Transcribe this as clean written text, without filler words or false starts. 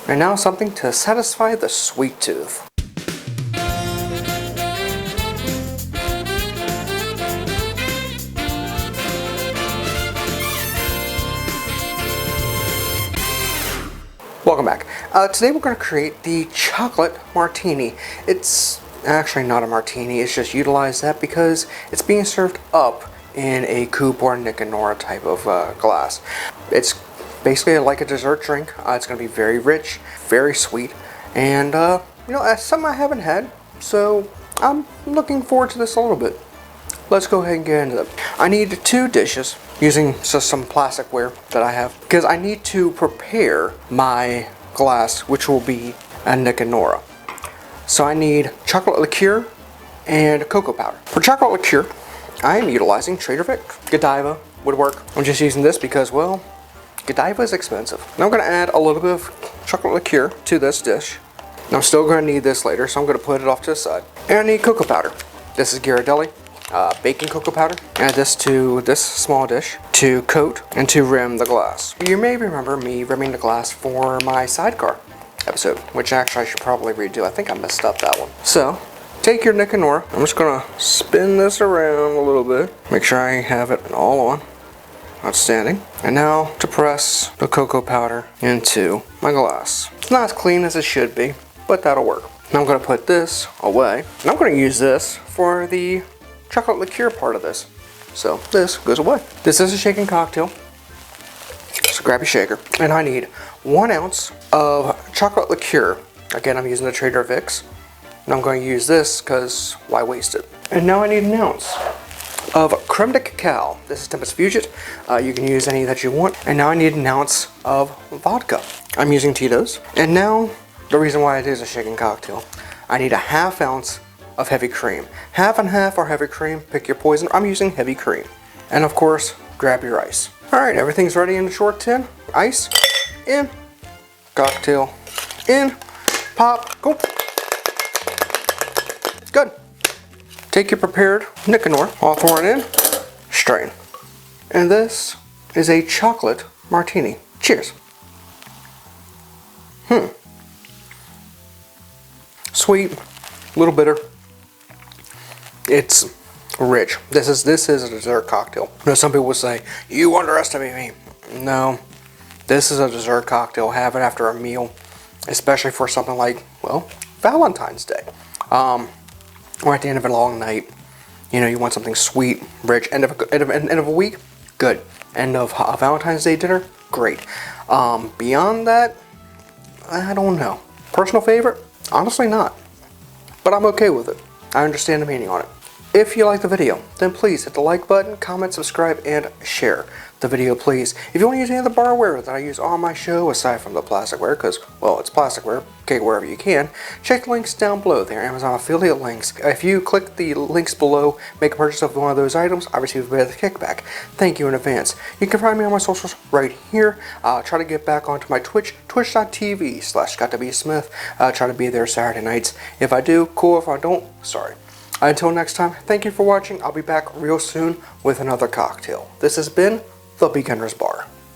And now something to satisfy the sweet tooth. Welcome back. Today we're going to create the chocolate martini. It's actually not a martini, it's just utilized that because it's being served up in a coupe or Nick and Nora type of glass. It's basically like a dessert drink. It's going to be very rich, very sweet, and it's something I haven't had, so I'm looking forward to this a little bit. Let's go ahead and get into them. I need 2 dishes using just some plasticware that I have because I need to prepare my glass, which will be a Nick and Nora. So I need chocolate liqueur and cocoa powder. For chocolate liqueur, I am utilizing Trader Vic. Godiva would work. I'm just using this because, well, Godiva is expensive. Now I'm going to add a little bit of chocolate liqueur to this dish. Now I'm still going to need this later, so I'm going to put it off to the side. And I need cocoa powder. This is Ghirardelli baking cocoa powder. Add this to this small dish to coat and to rim the glass. You may remember me rimming the glass for my sidecar episode, which actually I should probably redo. I think I messed up that one. So take your Nick and Nora. I'm just going to spin this around a little bit. Make sure I have it all on. Outstanding. And now to press the cocoa powder into my glass. It's not as clean as it should be, but that'll work. Now I'm going to put this away. And I'm going to use this for the chocolate liqueur part of this. So this goes away. This is a shaken cocktail. So grab your shaker. And I need 1 ounce of chocolate liqueur. Again, I'm using the Trader Vic's. And I'm going to use this because why waste it? And now I need 1 ounce of creme de cacao. This is Tempest Fusion. You can use any that you want. And now I need 1 ounce of vodka. I'm using Tito's. And now the reason why it is a shaken cocktail, I need 1/2 ounce of heavy cream. Half and half or heavy cream, pick your poison. I'm using heavy cream. And of course, grab your ice. Alright, everything's ready in the short tin. Ice, in, cocktail, in, pop, go. Good. Take your prepared Nick and Nora, all thrown in, strain. And this is a chocolate martini. Cheers. Sweet, a little bitter. It's rich. This is a dessert cocktail. Now some people will say, you underestimate me. No, this is a dessert cocktail. Have it after a meal, especially for something like, well, Valentine's Day. Or at the end of a long night, you want something sweet, rich. End of a week, good. End of a Valentine's Day dinner, great. Beyond that, I don't know. Personal favorite? Honestly not. But I'm okay with it. I understand the meaning on it. If you like the video, then please hit the like button, comment, subscribe, and share the video, please. If you want to use any of the barware that I use on my show, aside from the plasticware, because, well, it's plasticware, okay, wherever you can, check the links down below. They're Amazon affiliate links. If you click the links below, make a purchase of one of those items, I receive a bit of the kickback. Thank you in advance. You can find me on my socials right here. Try to get back onto my Twitch, twitch.tv/GotToBeSmith. Try to be there Saturday nights. If I do, cool. If I don't, sorry. Until next time, thank you for watching. I'll be back real soon with another cocktail. This has been The Beginner's Bar.